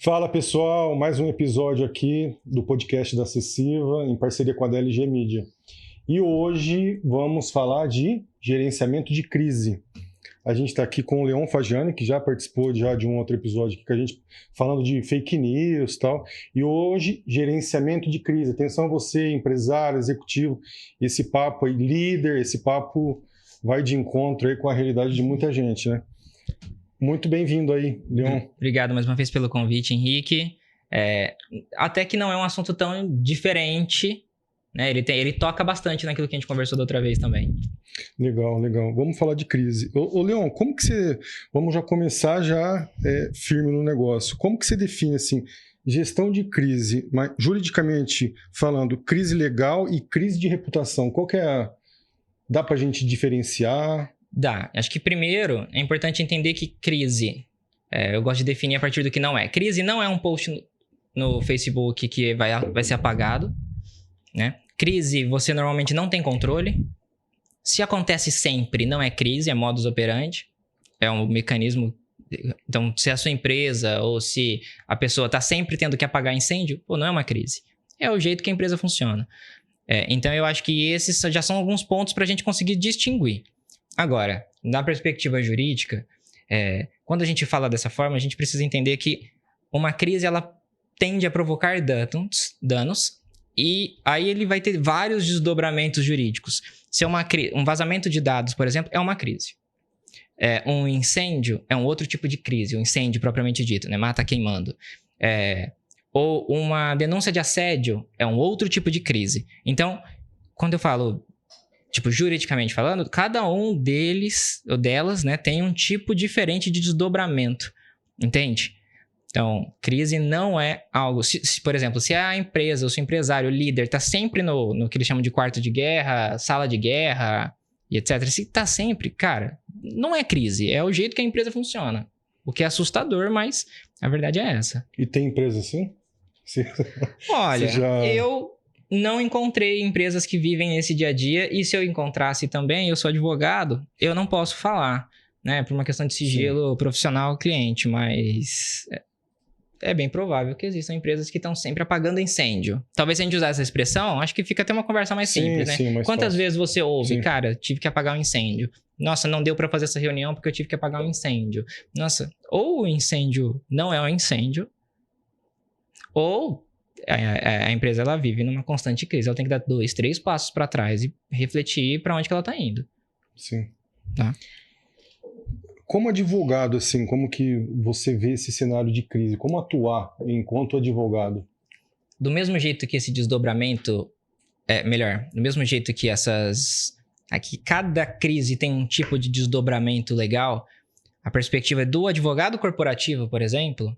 Fala pessoal, mais um episódio aqui do podcast da Acessiva, em parceria com a DLG Media. E hoje vamos falar de gerenciamento de crise. A gente está aqui com o Leon Fagiani, que já participou de um outro episódio aqui, que a gente falando de fake news e tal. E hoje, gerenciamento de crise. Atenção você, empresário, executivo, esse papo aí, líder, esse papo vai de encontro aí com a realidade de muita gente, né? Muito bem-vindo aí, Leon. Obrigado mais uma vez pelo convite, Henrique. Até que não é um assunto tão diferente, né? Ele toca bastante naquilo que a gente conversou da outra vez também. Legal, legal. Vamos falar de crise. Ô Leon, como que você... Vamos já começar firme no negócio. Como que você define, assim, gestão de crise, mas, juridicamente falando, crise legal e crise de reputação? Qual que é a... Dá pra gente diferenciar? Dá. Acho que primeiro é importante entender que crise, eu gosto de definir a partir do que não é. Crise não é um post no Facebook que vai ser apagado, né? Crise você normalmente não tem controle. Se acontece sempre, não é crise, é modus operandi. É um mecanismo... Então, se a sua empresa ou se a pessoa está sempre tendo que apagar incêndio, não é uma crise. É o jeito que a empresa funciona. Então, eu acho que esses já são alguns pontos para a gente conseguir distinguir. Agora, na perspectiva jurídica, quando a gente fala dessa forma, a gente precisa entender que uma crise ela tende a provocar danos e aí ele vai ter vários desdobramentos jurídicos. Se um vazamento de dados, por exemplo, é uma crise. Um incêndio é um outro tipo de crise, um incêndio propriamente dito, né? Mata queimando. Ou uma denúncia de assédio é um outro tipo de crise. Então, quando eu falo... juridicamente falando, cada um deles ou delas, né, tem um tipo diferente de desdobramento, entende? Então, crise não é algo... por exemplo, se a empresa, o seu empresário, o líder, está sempre no que eles chamam de quarto de guerra, sala de guerra, e etc. Se está sempre, cara, não é crise, é o jeito que a empresa funciona. O que é assustador, mas a verdade é essa. E tem empresa assim? Olha, eu... não encontrei empresas que vivem nesse dia a dia, e se eu encontrasse também, eu sou advogado, eu não posso falar, né? Por uma questão de sigilo profissional cliente, mas é bem provável que existam empresas que estão sempre apagando incêndio. Talvez se a gente usar essa expressão, acho que fica até uma conversa mais simples, né? Mais Quantas fácil. vezes você ouve, Sim. Cara, tive que apagar um incêndio. Nossa, não deu para fazer essa reunião porque eu tive que apagar um incêndio. Nossa, ou o incêndio não é um incêndio, ou a empresa ela vive numa constante crise. Ela tem que dar 2, 3 passos para trás e refletir para onde que ela está indo. Sim. Tá? Como advogado, assim, como que você vê esse cenário de crise? Como atuar enquanto advogado? Do mesmo jeito que esse desdobramento... do mesmo jeito que aqui cada crise tem um tipo de desdobramento legal, a perspectiva do advogado corporativo, por exemplo...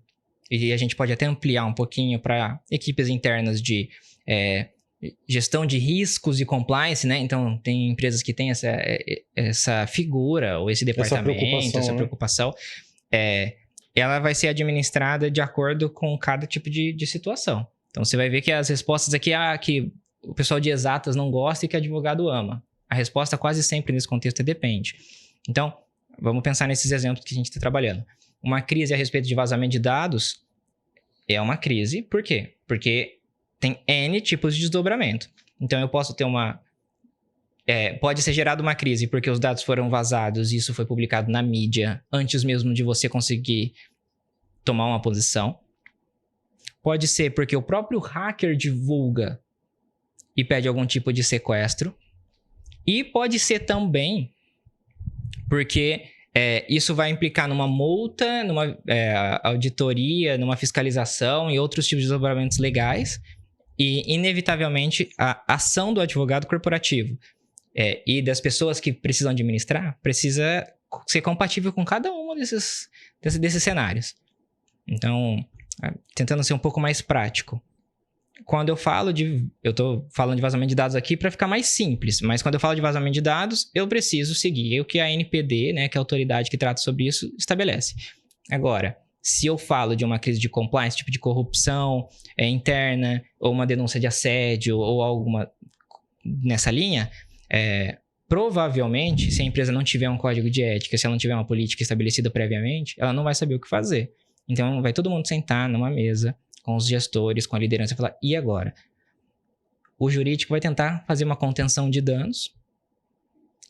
E a gente pode até ampliar um pouquinho para equipes internas de gestão de riscos e compliance, né? Então, tem empresas que têm essa figura ou esse departamento, essa preocupação. Ela vai ser administrada de acordo com cada tipo de situação. Então, você vai ver que as respostas aqui que o pessoal de exatas não gosta e que o advogado ama. A resposta quase sempre nesse contexto é depende. Então, vamos pensar nesses exemplos que a gente está trabalhando. Uma crise a respeito de vazamento de dados é uma crise. Por quê? Porque tem N tipos de desdobramento. Então, eu posso ter pode ser gerada uma crise porque os dados foram vazados e isso foi publicado na mídia antes mesmo de você conseguir tomar uma posição. Pode ser porque o próprio hacker divulga e pede algum tipo de sequestro. E pode ser também porque... isso vai implicar numa multa, numa auditoria, numa fiscalização e outros tipos de desdobramentos legais e, inevitavelmente, a ação do advogado corporativo e das pessoas que precisam administrar precisa ser compatível com cada um desses cenários. Então, tentando ser um pouco mais prático. Quando eu estou falando de vazamento de dados aqui para ficar mais simples, mas quando eu falo de vazamento de dados, eu preciso seguir o que a NPD, né, que é a autoridade que trata sobre isso, estabelece. Agora, se eu falo de uma crise de compliance, tipo de corrupção interna, ou uma denúncia de assédio, ou alguma nessa linha, provavelmente, se a empresa não tiver um código de ética, se ela não tiver uma política estabelecida previamente, ela não vai saber o que fazer. Então, vai todo mundo sentar numa mesa com os gestores, com a liderança e falar, e agora? O jurídico vai tentar fazer uma contenção de danos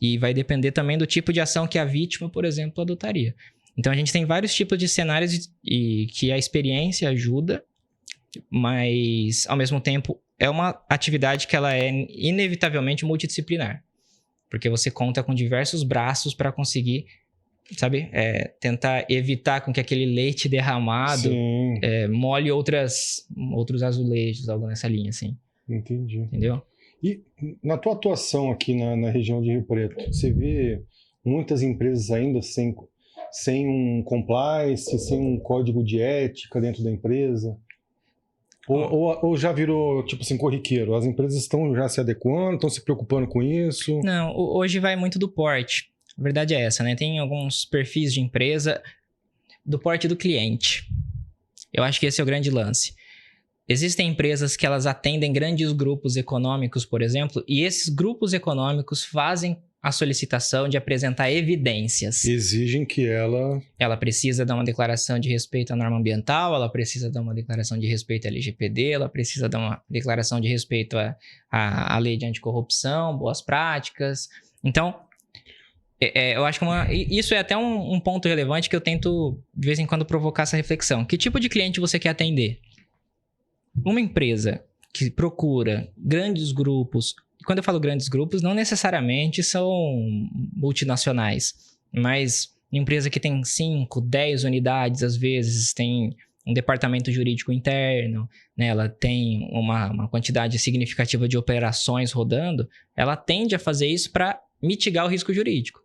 e vai depender também do tipo de ação que a vítima, por exemplo, adotaria. Então, a gente tem vários tipos de cenários e que a experiência ajuda, mas, ao mesmo tempo, é uma atividade que ela é inevitavelmente multidisciplinar. Porque você conta com diversos braços para conseguir, sabe, tentar evitar com que aquele leite derramado molhe outros azulejos, algo nessa linha, assim. Entendi. Entendeu? E na tua atuação aqui na região de Rio Preto, você vê muitas empresas ainda sem um compliance, sem um código de ética dentro da empresa? Ou já virou, tipo assim, corriqueiro? As empresas estão já se adequando, estão se preocupando com isso? Não, hoje vai muito do porte. A verdade é essa, né? Tem alguns perfis de empresa do porte do cliente. Eu acho que esse é o grande lance. Existem empresas que elas atendem grandes grupos econômicos, por exemplo, e esses grupos econômicos fazem a solicitação de apresentar evidências. Exigem que Ela precisa dar uma declaração de respeito à norma ambiental, ela precisa dar uma declaração de respeito à LGPD, ela precisa dar uma declaração de respeito à lei de anticorrupção, boas práticas. Então, eu acho que isso é até um ponto relevante que eu tento, de vez em quando, provocar essa reflexão. Que tipo de cliente você quer atender? Uma empresa que procura grandes grupos, e quando eu falo grandes grupos, não necessariamente são multinacionais, mas uma empresa que tem 5, 10 unidades, às vezes tem um departamento jurídico interno, né? Ela tem uma quantidade significativa de operações rodando, ela tende a fazer isso para mitigar o risco jurídico.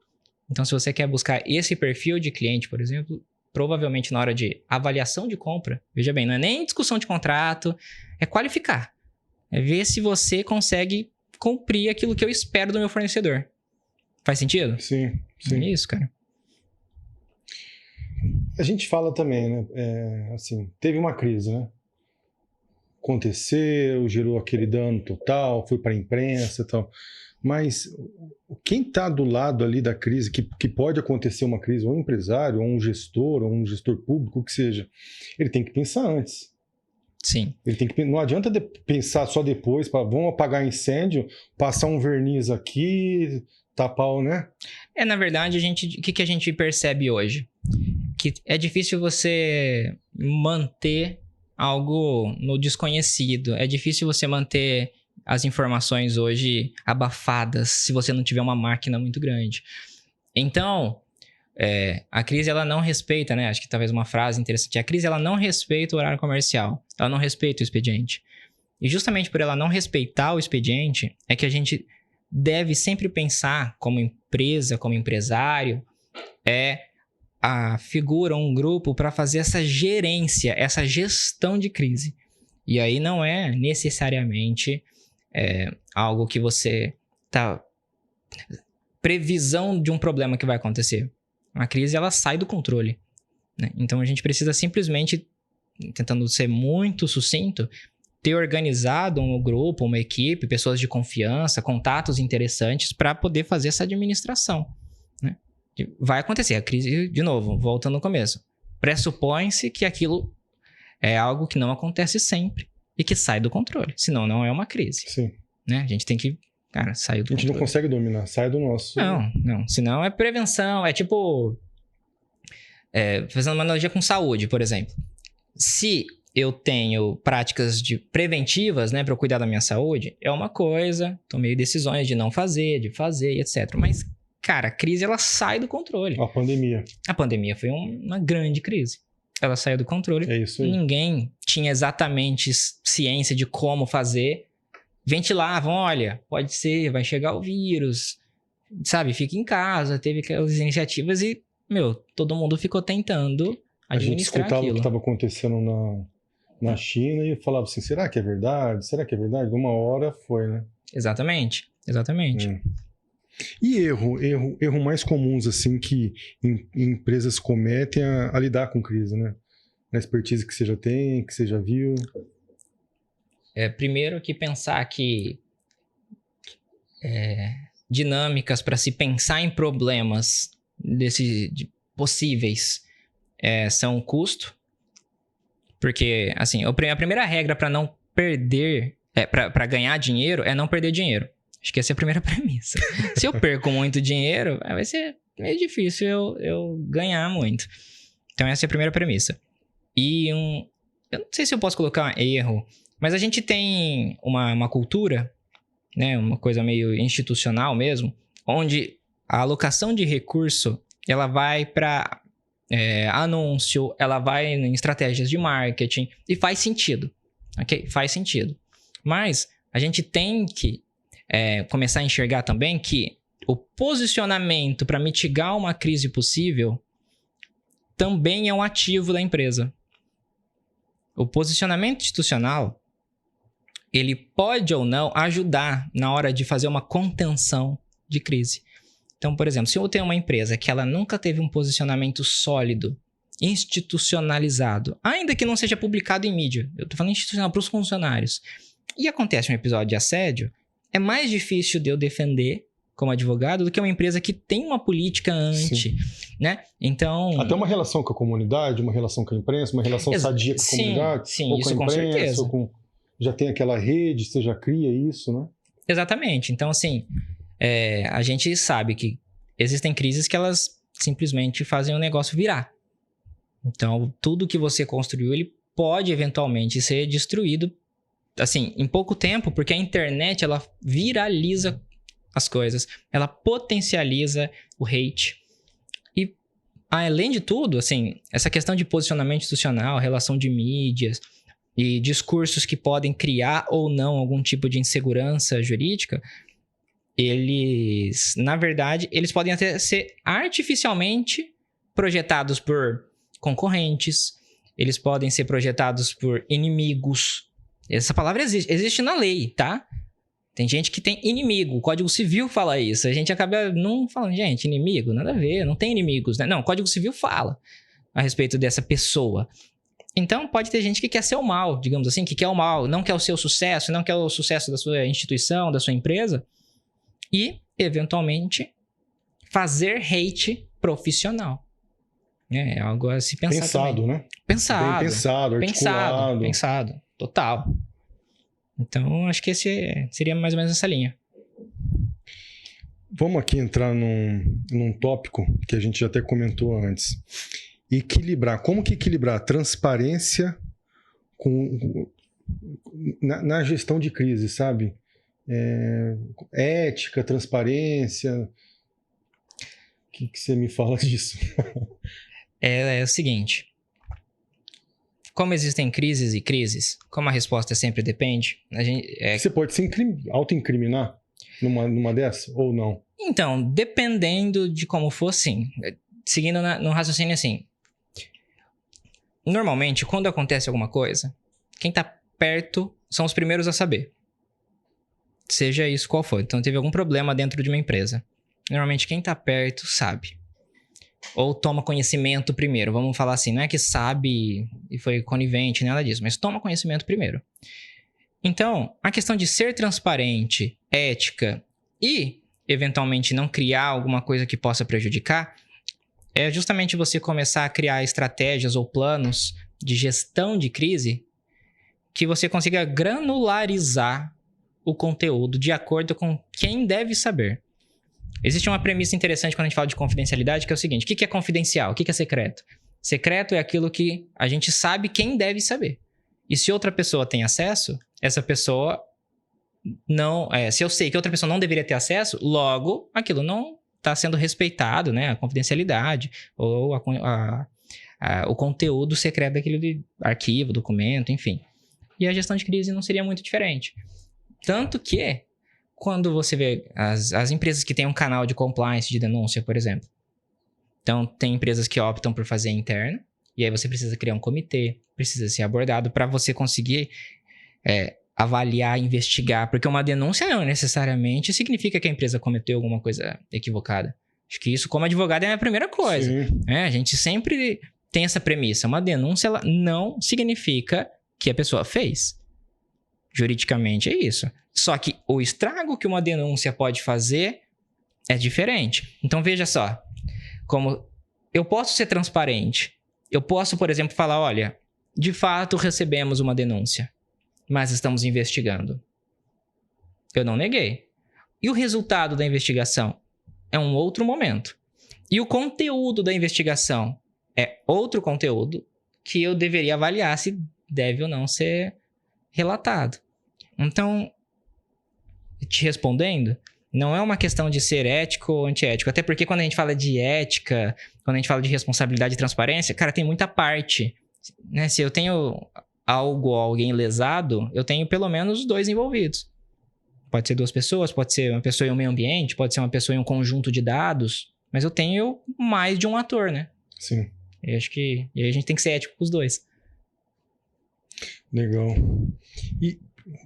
Então, se você quer buscar esse perfil de cliente, por exemplo, provavelmente na hora de avaliação de compra, veja bem, não é nem discussão de contrato, é qualificar. É ver se você consegue cumprir aquilo que eu espero do meu fornecedor. Faz sentido? Sim. É isso, cara. A gente fala também, né? Assim, teve uma crise, né? Aconteceu, gerou aquele dano total, foi para a imprensa e tal. Mas quem está do lado ali da crise, que pode acontecer uma crise, ou um empresário, ou um gestor público, o que seja, ele tem que pensar antes. Sim. Ele tem que, não adianta pensar só depois, vamos apagar incêndio, passar um verniz aqui, tapar, né? Na verdade, o que a gente percebe hoje? Que é difícil você manter algo no desconhecido. É difícil você manter as informações hoje abafadas se você não tiver uma máquina muito grande. Então, a crise ela não respeita, né? Acho que talvez uma frase interessante. A crise ela não respeita o horário comercial. Ela não respeita o expediente. E justamente por ela não respeitar o expediente, é que a gente deve sempre pensar como empresa, como empresário, a figura, um grupo para fazer essa gerência, essa gestão de crise. E aí não é necessariamente algo que você tá... Previsão de um problema que vai acontecer. A crise, ela sai do controle, né? Então, a gente precisa simplesmente, tentando ser muito sucinto, ter organizado um grupo, uma equipe, pessoas de confiança, contatos interessantes para poder fazer essa administração, né? Vai acontecer a crise, de novo, voltando no começo. Pressupõe-se que aquilo é algo que não acontece sempre e que sai do controle. Senão, não é uma crise. Sim. Né? A gente tem que, sair do controle. A gente não consegue dominar, sai do nosso... Não. Senão é prevenção, é tipo... fazendo uma analogia com saúde, por exemplo. Se eu tenho práticas preventivas, né, para eu cuidar da minha saúde, é uma coisa, tomei decisões de não fazer, de fazer, etc. Mas, cara, a crise, ela sai do controle. A pandemia. A pandemia foi uma grande crise. Ela saiu do controle. É isso aí. Ninguém tinha exatamente ciência de como fazer. Ventilavam, olha, pode ser, vai chegar o vírus, sabe? Fica em casa, teve aquelas iniciativas e, todo mundo ficou tentando administrar aquilo. A gente escutava o que estava acontecendo na China e falava assim, será que é verdade? Será que é verdade? Uma hora foi, né? Exatamente. E erro mais comuns, assim, que empresas cometem a lidar com crise, né? Na expertise que você já tem, que você já viu. Primeiro que pensar que dinâmicas para se pensar em problemas possíveis são custo. Porque, assim, a primeira regra para não perder, para ganhar dinheiro é não perder dinheiro. Acho que essa é a primeira premissa. Se eu perco muito dinheiro, vai ser meio difícil eu ganhar muito. Então essa é a primeira premissa. E eu não sei se eu posso colocar um erro, mas a gente tem uma cultura, né, uma coisa meio institucional mesmo, onde a alocação de recurso, ela vai para anúncio, ela vai em estratégias de marketing, e faz sentido, ok? Faz sentido. Mas a gente tem que começar a enxergar também que o posicionamento para mitigar uma crise possível também é um ativo da empresa. O posicionamento institucional, ele pode ou não ajudar na hora de fazer uma contenção de crise. Então, por exemplo, se eu tenho uma empresa que ela nunca teve um posicionamento sólido, institucionalizado, ainda que não seja publicado em mídia, eu estou falando institucional para os funcionários, e acontece um episódio de assédio, é mais difícil de eu defender como advogado do que uma empresa que tem uma política né? Então... Até uma relação com a comunidade, uma relação com a imprensa, uma relação sadia com a comunidade, sim, ou isso com a imprensa, certeza. Já tem aquela rede, você já cria isso, né? Exatamente. Então, assim, a gente sabe que existem crises que elas simplesmente fazem o negócio virar. Então, tudo que você construiu, ele pode eventualmente ser destruído, assim, em pouco tempo, porque a internet, ela viraliza as coisas, ela potencializa o hate. E, além de tudo, assim, essa questão de posicionamento institucional, relação de mídias e discursos que podem criar ou não algum tipo de insegurança jurídica, eles, na verdade, eles podem até ser artificialmente projetados por concorrentes, eles podem ser projetados por inimigos. Essa palavra existe na lei, tá? Tem gente que tem inimigo, o Código Civil fala isso. A gente acaba não falando, gente, inimigo, nada a ver, não tem inimigos, né? Não, o Código Civil fala a respeito dessa pessoa. Então, pode ter gente que quer ser o mal, digamos assim, que quer o mal, não quer o seu sucesso, não quer o sucesso da sua instituição, da sua empresa, e, eventualmente, fazer hate profissional. É algo a se pensar pensado, também. Né? Pensado. Bem pensado, articulado. Pensado, total. Então, acho que esse seria mais ou menos essa linha. Vamos aqui entrar num tópico que a gente já até comentou antes. Equilibrar. Como que equilibrar transparência na gestão de crise, sabe? Ética, transparência. O que você me fala disso? É o seguinte. Como existem crises e crises, como a resposta sempre depende, Você pode se auto-incriminar numa dessa ou não? Então, dependendo de como for, sim. Seguindo no raciocínio assim. Normalmente, quando acontece alguma coisa, quem tá perto são os primeiros a saber. Seja isso qual for. Então, teve algum problema dentro de uma empresa. Normalmente, quem tá perto sabe. Ou toma conhecimento primeiro. Vamos falar assim, não é que sabe e foi conivente, nada disso, mas toma conhecimento primeiro. Então, a questão de ser transparente, ética e, eventualmente, não criar alguma coisa que possa prejudicar é justamente você começar a criar estratégias ou planos de gestão de crise que você consiga granularizar o conteúdo de acordo com quem deve saber. Existe uma premissa interessante quando a gente fala de confidencialidade, que é o seguinte: o que é confidencial? O que é secreto? Secreto é aquilo que a gente sabe quem deve saber. E se outra pessoa tem acesso, essa pessoa não... se eu sei que outra pessoa não deveria ter acesso, logo aquilo não está sendo respeitado, né? A confidencialidade ou o conteúdo secreto daquele arquivo, documento, enfim. E a gestão de crise não seria muito diferente. Tanto que, quando você vê as empresas que têm um canal de compliance, de denúncia, por exemplo. Então, tem empresas que optam por fazer interno, e aí você precisa criar um comitê, precisa ser abordado para você conseguir avaliar, investigar, porque uma denúncia não necessariamente significa que a empresa cometeu alguma coisa equivocada. Acho que isso, como advogado, é a primeira coisa. A gente sempre tem essa premissa. Uma denúncia, ela não significa que a pessoa fez. Juridicamente é isso. Só que o estrago que uma denúncia pode fazer é diferente. Então, veja só. Como eu posso ser transparente. Eu posso, por exemplo, falar, olha, de fato recebemos uma denúncia, mas estamos investigando. Eu não neguei. E o resultado da investigação é um outro momento. E o conteúdo da investigação é outro conteúdo que eu deveria avaliar se deve ou não ser relatado. Então, te respondendo, não é uma questão de ser ético ou antiético. Até porque quando a gente fala de ética, quando a gente fala de responsabilidade e transparência, cara, tem muita parte. Né? Se eu tenho algo ou alguém lesado, eu tenho pelo menos 2 envolvidos. Pode ser 2 pessoas, pode ser uma pessoa em um meio ambiente, pode ser uma pessoa em um conjunto de dados, mas eu tenho mais de um ator, né? Sim. Eu acho que e aí a gente tem que ser ético com os 2. Legal. E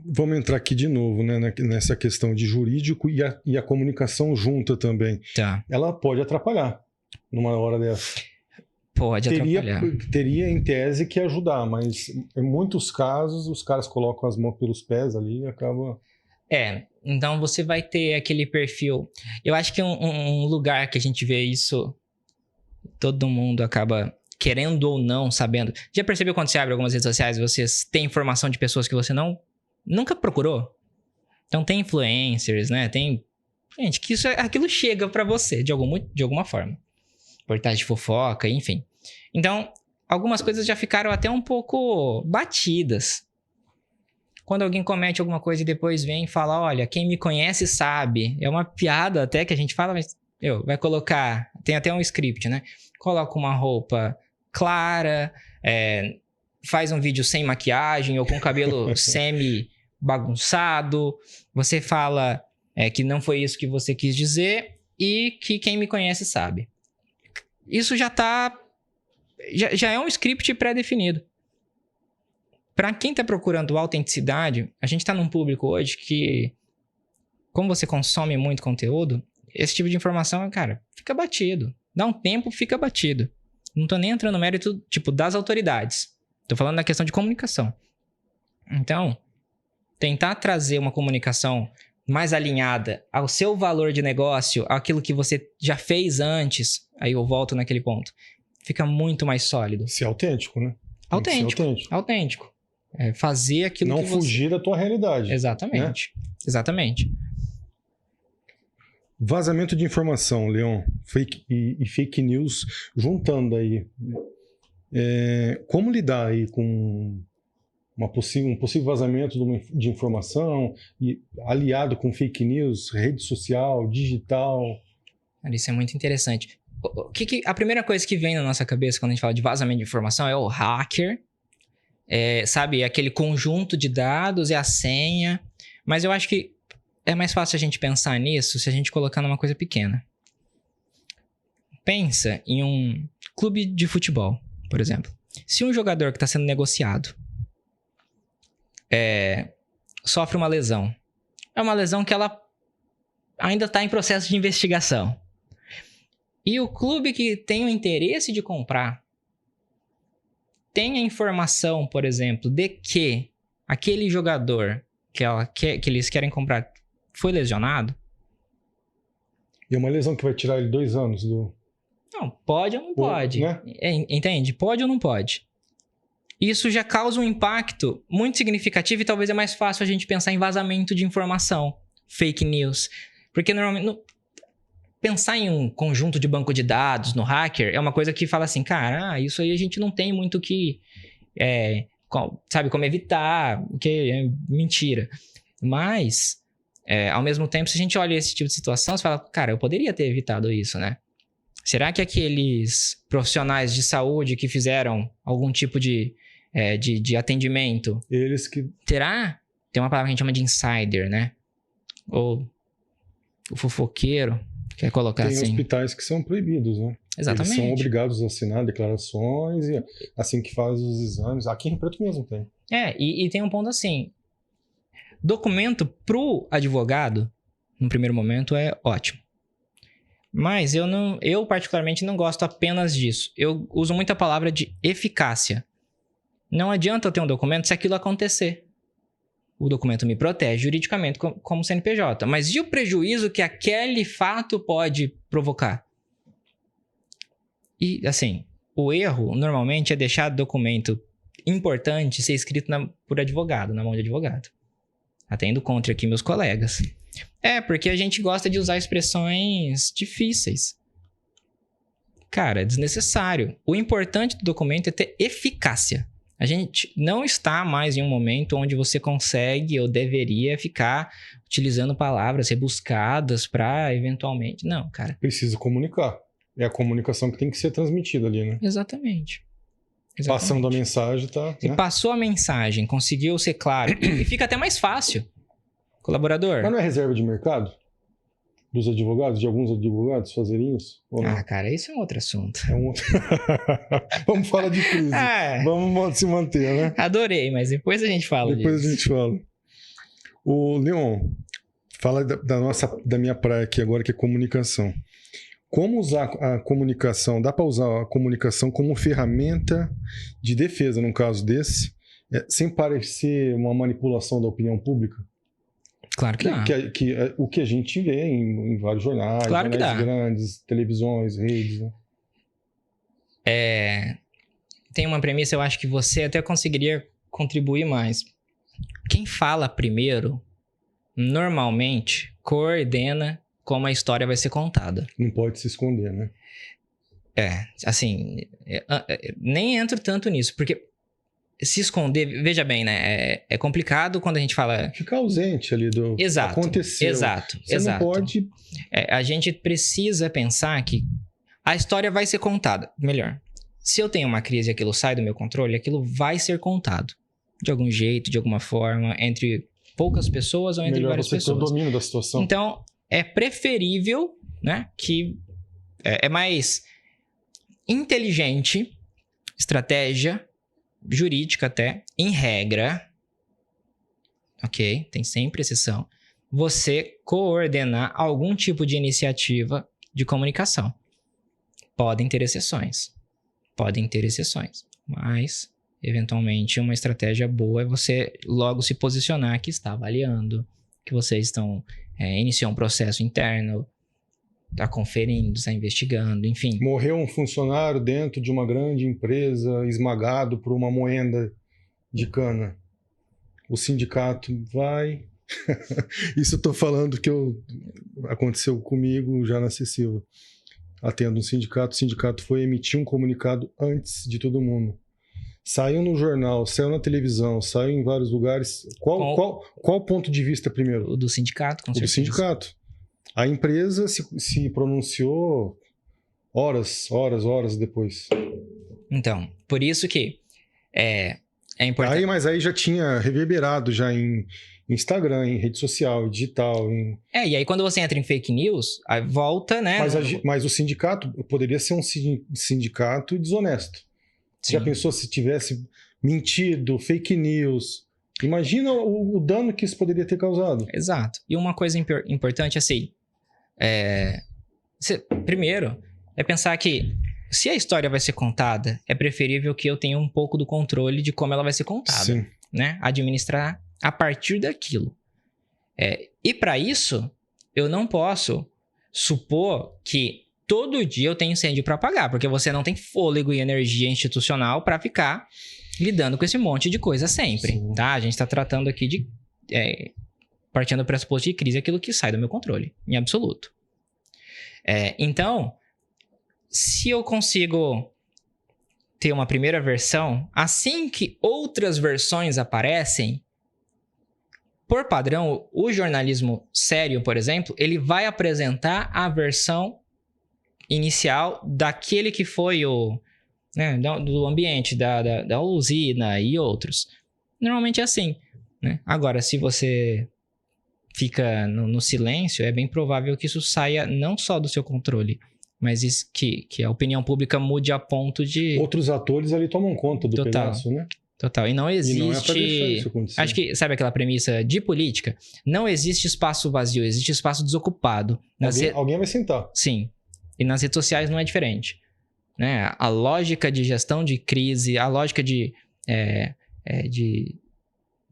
vamos entrar aqui de novo, né, nessa questão de jurídico e a comunicação junta também. Tá. Ela pode atrapalhar numa hora dessa. Pode atrapalhar. Teria, em tese, que ajudar, mas em muitos casos os caras colocam as mãos pelos pés ali e acaba... Então você vai ter aquele perfil. Eu acho que um lugar que a gente vê isso, todo mundo acaba querendo ou não sabendo. Já percebeu quando você abre algumas redes sociais e você tem informação de pessoas que você nunca procurou? Então tem influencers, né? Tem gente que aquilo chega pra você de alguma forma. Portais de fofoca, enfim. Então, algumas coisas já ficaram até um pouco batidas. Quando alguém comete alguma coisa e depois vem e fala, olha, quem me conhece sabe. É uma piada até que a gente fala, mas vai colocar... Tem até um script, né? Coloca uma roupa clara, faz um vídeo sem maquiagem ou com cabelo semi-bagunçado. Você fala que não foi isso que você quis dizer e que quem me conhece sabe. Isso já é um script pré-definido. Para quem está procurando autenticidade, a gente está num público hoje que, como você consome muito conteúdo, esse tipo de informação, cara, fica batido. Dá um tempo, fica batido. Não tô nem entrando no mérito, das autoridades. Tô falando da questão de comunicação. Então, tentar trazer uma comunicação mais alinhada ao seu valor de negócio, àquilo que você já fez antes, aí eu volto naquele ponto, fica muito mais sólido. Ser autêntico, né? Autêntico. Fazer aquilo não que você... Não fugir da tua realidade. Exatamente. Né? Exatamente. Vazamento de informação, Leon. Fake news juntando aí. Como lidar aí com um possível vazamento de informação aliado com fake news, rede social, digital? Isso é muito interessante. A primeira coisa que vem na nossa cabeça quando a gente fala de vazamento de informação é o hacker. Sabe, aquele conjunto de dados, a senha. Mas eu acho que é mais fácil a gente pensar nisso se a gente colocar numa coisa pequena. Pensa em um clube de futebol, por exemplo. Se um jogador que está sendo negociado sofre uma lesão, é uma lesão que ela ainda está em processo de investigação. E o clube que tem o interesse de comprar tem a informação, por exemplo, de que aquele jogador que eles querem comprar foi lesionado. E é uma lesão que vai tirar ele 2 anos do... Não, pode ou não pode. Né? Entende? Pode ou não pode. Isso já causa um impacto muito significativo e talvez é mais fácil a gente pensar em vazamento de informação. Fake news. Porque normalmente... Pensar em um conjunto de banco de dados no hacker é uma coisa que fala assim, cara, isso aí a gente não tem muito que... sabe, como evitar, que é mentira. Mas, ao mesmo tempo, se a gente olha esse tipo de situação, você fala, cara, eu poderia ter evitado isso, né? Será que aqueles profissionais de saúde que fizeram algum tipo de atendimento... Eles que... Terá? Tem uma palavra que a gente chama de insider, né? Ou o fofoqueiro... Quer colocar tem assim. Hospitais que são proibidos, né? Exatamente. Eles são obrigados a assinar declarações e assim que faz os exames. Aqui em Rio Preto mesmo tem. E tem um ponto assim. Documento pro advogado, no primeiro momento, é ótimo. Mas eu particularmente não gosto apenas disso. Eu uso muito a palavra de eficácia. Não adianta eu ter um documento se aquilo acontecer. O documento me protege juridicamente como CNPJ. Mas e o prejuízo que aquele fato pode provocar? E, assim, o erro normalmente é deixar documento importante ser escrito por advogado, na mão de advogado. Atendo contra aqui meus colegas. Porque a gente gosta de usar expressões difíceis. Cara, é desnecessário. O importante do documento é ter eficácia. A gente não está mais em um momento onde você consegue ou deveria ficar utilizando palavras rebuscadas para eventualmente... Não, cara. Precisa comunicar. É a comunicação que tem que ser transmitida ali, né? Exatamente. Passando a mensagem, tá? E passou a mensagem, conseguiu ser claro. E fica até mais fácil. Colaborador. Mas não é reserva de mercado? Dos advogados, de alguns advogados fazerem isso? Cara, isso é um outro assunto. Vamos falar de crise. Vamos se manter, né? Adorei, mas depois a gente fala disso. Depois a gente fala. O Leon, fala da minha praia aqui agora, que é comunicação. Como usar a comunicação? Dá para usar a comunicação como ferramenta de defesa, num caso desse, sem parecer uma manipulação da opinião pública? Claro que dá. O que a gente vê em vários jornais, claro jornais grandes, televisões, redes. Né? Tem uma premissa, eu acho que você até conseguiria contribuir mais. Quem fala primeiro, normalmente, coordena como a história vai ser contada. Não pode se esconder, né? Nem entro tanto nisso, porque se esconder, veja bem, né? É complicado quando a gente fala... Ficar ausente ali do... Exato. Aconteceu. Exato. Você não pode... A gente precisa pensar que a história vai ser contada. Melhor, se eu tenho uma crise e aquilo sai do meu controle, aquilo vai ser contado. De algum jeito, de alguma forma, entre poucas pessoas ou entre várias pessoas. Melhor você ter o domínio da situação. Então, é preferível, né? Que é mais inteligente, estratégia jurídica até, em regra, ok? Tem sempre exceção. Você coordenar algum tipo de iniciativa de comunicação. Podem ter exceções. Mas, eventualmente, uma estratégia boa é você logo se posicionar que está avaliando, que vocês estão... iniciou um processo interno, está conferindo, está investigando, enfim. Morreu um funcionário dentro de uma grande empresa, esmagado por uma moenda de cana. O sindicato vai... Isso eu estou falando que aconteceu comigo já na Cecília. Atendo um sindicato, o sindicato foi emitir um comunicado antes de todo mundo. Saiu no jornal, saiu na televisão, saiu em vários lugares. Qual o ponto de vista primeiro? O do sindicato, com certeza. O do sindicato. A empresa se pronunciou horas depois. Então, por isso que é importante... Mas aí já tinha reverberado já em Instagram, em rede social, digital. E aí quando você entra em fake news, aí volta, né? Mas o sindicato poderia ser um sindicato desonesto. Sim. Já pensou se tivesse mentido, fake news? Imagina o dano que isso poderia ter causado. Exato. E uma coisa importante assim, primeiro, é pensar que se a história vai ser contada, é preferível que eu tenha um pouco do controle de como ela vai ser contada. Sim. Né? Administrar a partir daquilo. E para isso, eu não posso supor que todo dia eu tenho incêndio para apagar, porque você não tem fôlego e energia institucional para ficar lidando com esse monte de coisa sempre. Sim. Tá? A gente está tratando aqui de... partindo do pressuposto de crise, aquilo que sai do meu controle, em absoluto. Então, se eu consigo ter uma primeira versão, assim que outras versões aparecem, por padrão, o jornalismo sério, por exemplo, ele vai apresentar a versão inicial daquele que foi do ambiente, da usina e outros. Normalmente é assim. Né? Agora, se você fica no silêncio, é bem provável que isso saia não só do seu controle, mas que a opinião pública mude a ponto de... Outros atores ali tomam conta do pedaço, né? Total. E não existe... E não é pra deixar isso acontecer. Acho que, sabe aquela premissa de política? Não existe espaço vazio, existe espaço desocupado. Alguém vai sentar. Sim. E nas redes sociais não é diferente. Né? A lógica de gestão de crise, a lógica de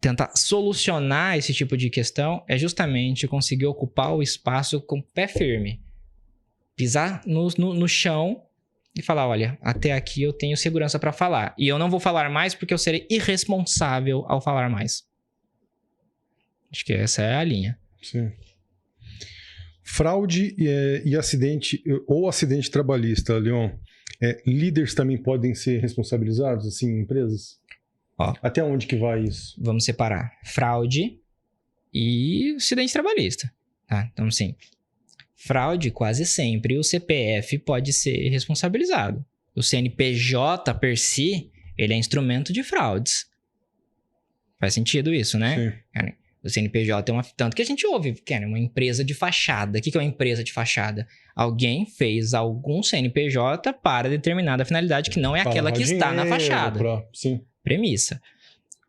tentar solucionar esse tipo de questão é justamente conseguir ocupar o espaço com o pé firme. Pisar no chão e falar, olha, até aqui eu tenho segurança para falar. E eu não vou falar mais porque eu serei irresponsável ao falar mais. Acho que essa é a linha. Sim. Fraude e acidente, ou acidente trabalhista, Leon, líderes também podem ser responsabilizados, assim, em empresas? Até onde que vai isso? Vamos separar fraude e acidente trabalhista. Tá? Então, sim, fraude, quase sempre o CPF pode ser responsabilizado. O CNPJ, per si, ele é instrumento de fraudes. Faz sentido isso, né? Sim. Cara, o CNPJ é tanto que a gente ouve, que é uma empresa de fachada. O que é uma empresa de fachada? Alguém fez algum CNPJ para determinada finalidade que não é aquela que está na fachada. Sim. Premissa.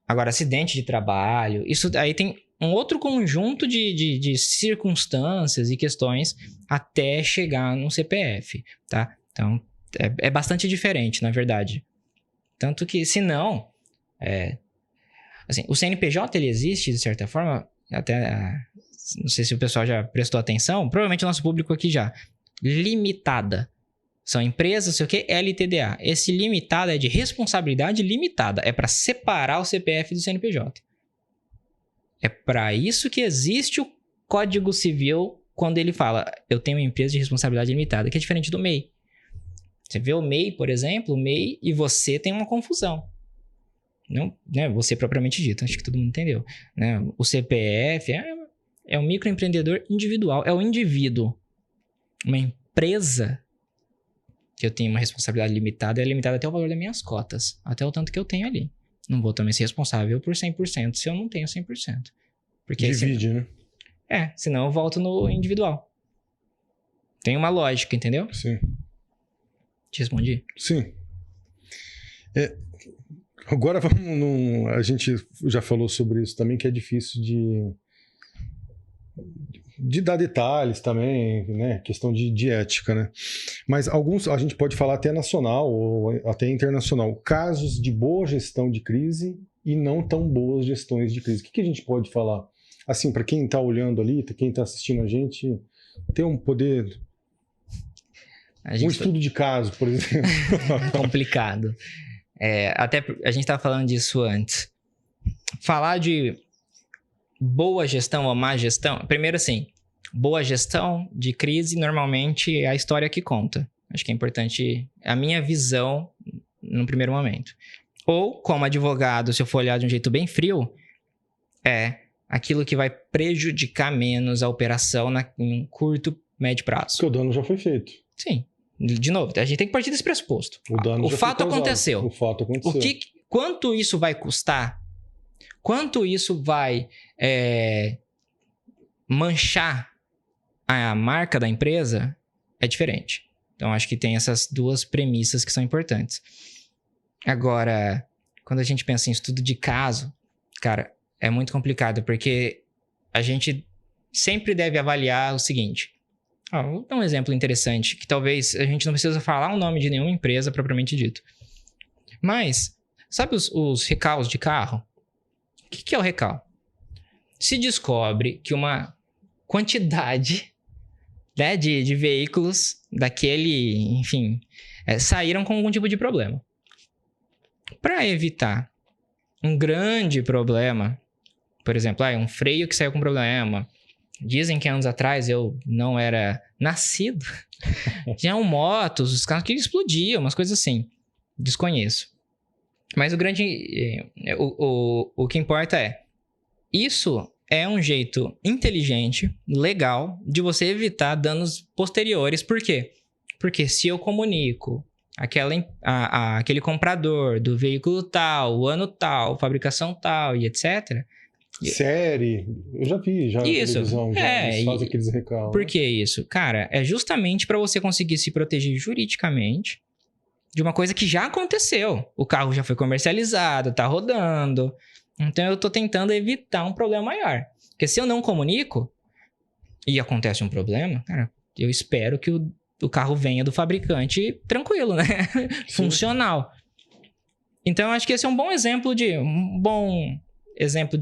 Agora, acidente de trabalho, isso aí tem um outro conjunto de circunstâncias e questões até chegar no CPF, tá? Então, é bastante diferente, na verdade. Tanto que, se não... Assim, o CNPJ, ele existe, de certa forma, até... Não sei se o pessoal já prestou atenção, provavelmente o nosso público aqui já. Limitada. São empresas, sei o quê, LTDA. Esse limitado é de responsabilidade limitada. É para separar o CPF do CNPJ. É para isso que existe o Código Civil quando ele fala, eu tenho uma empresa de responsabilidade limitada, que é diferente do MEI. Você vê o MEI, por exemplo, o MEI e você tem uma confusão. Não, né, você propriamente dito, acho que todo mundo entendeu. Né? O CPF é um microempreendedor individual, é o indivíduo. Uma empresa que eu tenho uma responsabilidade limitada é limitada até o valor das minhas cotas, até o tanto que eu tenho ali. Não vou também ser responsável por 100% se eu não tenho 100%. Porque divide, né? Senão eu volto no individual. Tem uma lógica, entendeu? Sim. Te respondi? Sim. Agora vamos a gente já falou sobre isso também, que é difícil de dar detalhes também, né? Questão de ética, né? Mas alguns a gente pode falar até nacional ou até internacional. Casos de boa gestão de crise e não tão boas gestões de crise. O que a gente pode falar? Assim, para quem está olhando ali, quem está assistindo a gente, ter um poder... estudo de caso, por exemplo. Complicado. Até a gente estava falando disso antes. Falar de boa gestão ou má gestão... Primeiro, assim, boa gestão de crise, normalmente, é a história que conta. Acho que é importante a minha visão no primeiro momento. Ou, como advogado, se eu for olhar de um jeito bem frio, aquilo que vai prejudicar menos a operação em curto, médio prazo. Porque o dano já foi feito. Sim. De novo, a gente tem que partir desse pressuposto. O fato aconteceu. Quanto isso vai custar? Quanto isso vai manchar a marca da empresa? É diferente. Então, acho que tem essas duas premissas que são importantes. Agora, quando a gente pensa em estudo de caso, cara, é muito complicado, porque a gente sempre deve avaliar o seguinte. Vou dar um exemplo interessante, que talvez a gente não precisa falar o nome de nenhuma empresa propriamente dito. Mas, sabe os recalls de carro? O que é o recal? Se descobre que uma quantidade, né, de veículos daquele, enfim, saíram com algum tipo de problema. Para evitar um grande problema, por exemplo, um freio que saiu com problema. Dizem que anos atrás eu não era nascido. Tinham motos, os carros que explodiam, umas coisas assim. Desconheço. Mas o que importa isso é um jeito inteligente, legal, de você evitar danos posteriores. Por quê? Porque se eu comunico aquele comprador do veículo tal, o ano tal, fabricação tal e etc. Série, eu já vi, na televisão, eles fazem aqueles recalques. Por que isso? Cara, é justamente para você conseguir se proteger juridicamente de uma coisa que já aconteceu. O carro já foi comercializado, tá rodando. Então eu tô tentando evitar um problema maior. Porque se eu não comunico e acontece um problema, cara, eu espero que o carro venha do fabricante tranquilo, né? Funcional. Então eu acho que esse é um bom exemplo de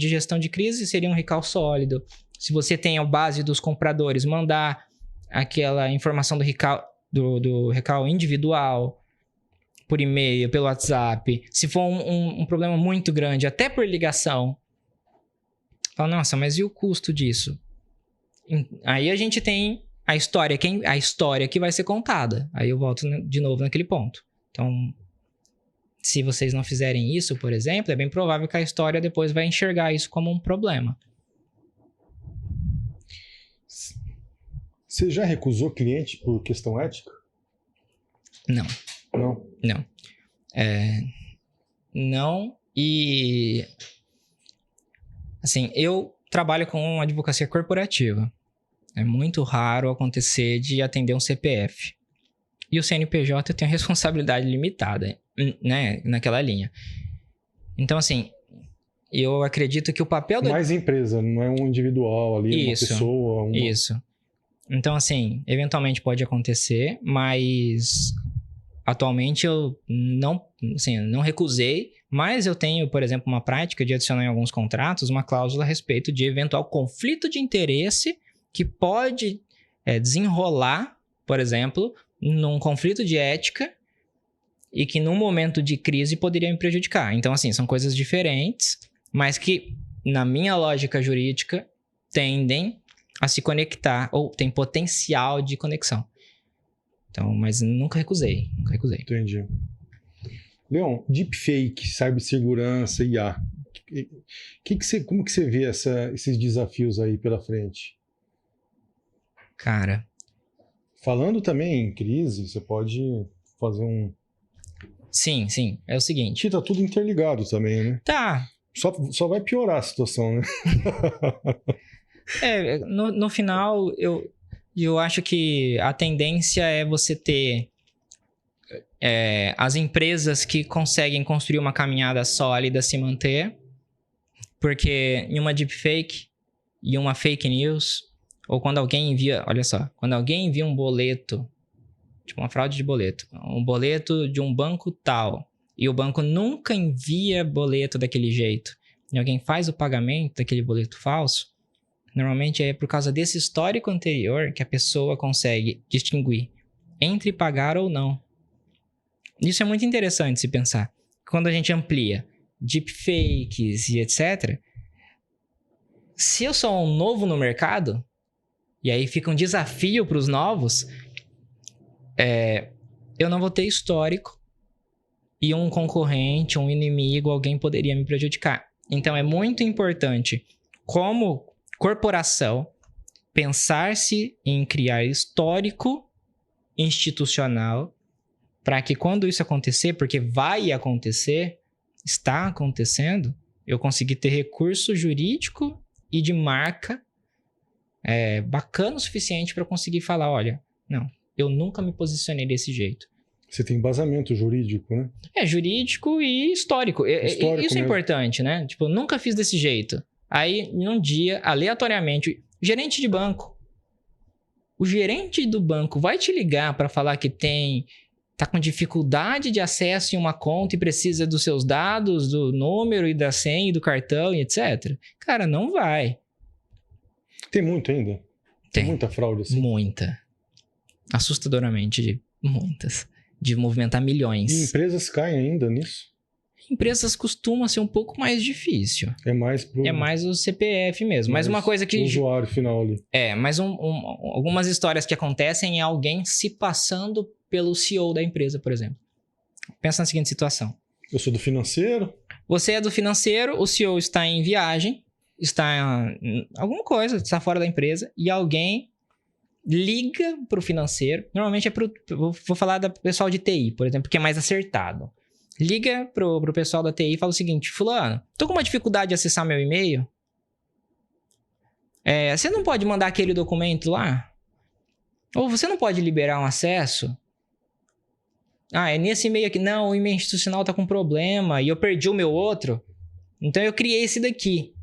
gestão de crise, seria um recall sólido. Se você tem a base dos compradores, mandar aquela informação do recall do recall individual, por e-mail, pelo WhatsApp. Se for um problema muito grande, até por ligação. Fala, nossa, mas e o custo disso? Aí a gente tem a história que vai ser contada. Aí eu volto de novo naquele ponto. Então, se vocês não fizerem isso, por exemplo, é bem provável que a história depois vai enxergar isso como um problema. Você já recusou cliente por questão ética? Não. Não? Não. Não. E... assim, eu trabalho com advocacia corporativa. É muito raro acontecer de atender um CPF. E o CNPJ tem responsabilidade limitada, né? Naquela linha. Então, assim, eu acredito que o papel do... Mais empresa, não é um individual ali, Isso, uma pessoa. Isso. Então, assim, eventualmente pode acontecer, mas atualmente eu não recusei, mas eu tenho, por exemplo, uma prática de adicionar em alguns contratos uma cláusula a respeito de eventual conflito de interesse que pode desenrolar, por exemplo, num conflito de ética e que num momento de crise poderia me prejudicar. Então, assim, são coisas diferentes, mas que, na minha lógica jurídica, tendem a se conectar ou tem potencial de conexão. Então, mas nunca recusei. Entendi. Leon, deepfake, cibersegurança, IA. Como que você vê esses desafios aí pela frente? Cara... falando também em crise, você pode fazer um... Sim. É o seguinte... que tá tudo interligado também, né? Tá. Só vai piorar a situação, né? No final, eu acho que a tendência é você ter as empresas que conseguem construir uma caminhada sólida se manter, porque em uma deepfake e uma fake news, ou quando alguém envia, olha só, quando alguém envia um boleto, tipo uma fraude de boleto, um boleto de um banco tal, e o banco nunca envia boleto daquele jeito, e alguém faz o pagamento daquele boleto falso, normalmente é por causa desse histórico anterior que a pessoa consegue distinguir entre pagar ou não. Isso é muito interessante se pensar. Quando a gente amplia deepfakes e etc., se eu sou um novo no mercado, e aí fica um desafio para os novos, eu não vou ter histórico e um concorrente, um inimigo, alguém poderia me prejudicar. Então é muito importante, como corporação, pensar-se em criar histórico institucional para que quando isso acontecer, porque vai acontecer, está acontecendo, eu conseguir ter recurso jurídico e de marca bacana o suficiente para conseguir falar, olha, não, eu nunca me posicionei desse jeito. Você tem embasamento jurídico, né? Jurídico e histórico. Isso mesmo. É importante, né? Tipo, eu nunca fiz desse jeito. Aí, num dia, aleatoriamente, gerente de banco. O gerente do banco vai te ligar para falar que tá com dificuldade de acesso em uma conta e precisa dos seus dados, do número e da senha e do cartão e etc. Cara, não vai. Tem muito ainda? Tem muita fraude assim? Muita. Assustadoramente, muitas. De movimentar milhões. E empresas caem ainda nisso? Empresas costumam ser um pouco mais difícil. É mais o CPF mesmo. Mas uma coisa que... o usuário final ali. Mas algumas histórias que acontecem é alguém se passando pelo CEO da empresa, por exemplo. Pensa na seguinte situação. Eu sou do financeiro. Você é do financeiro, o CEO está em viagem, está em alguma coisa, está fora da empresa, e alguém liga para o financeiro. Normalmente vou falar do pessoal de TI, por exemplo, que é mais acertado. Liga pro pessoal da TI e fala o seguinte: fulano, tô com uma dificuldade de acessar meu e-mail. Você não pode mandar aquele documento lá? Ou você não pode liberar um acesso? É nesse e-mail aqui. Não, o e-mail institucional tá com problema e eu perdi o meu outro. Então eu criei esse daqui.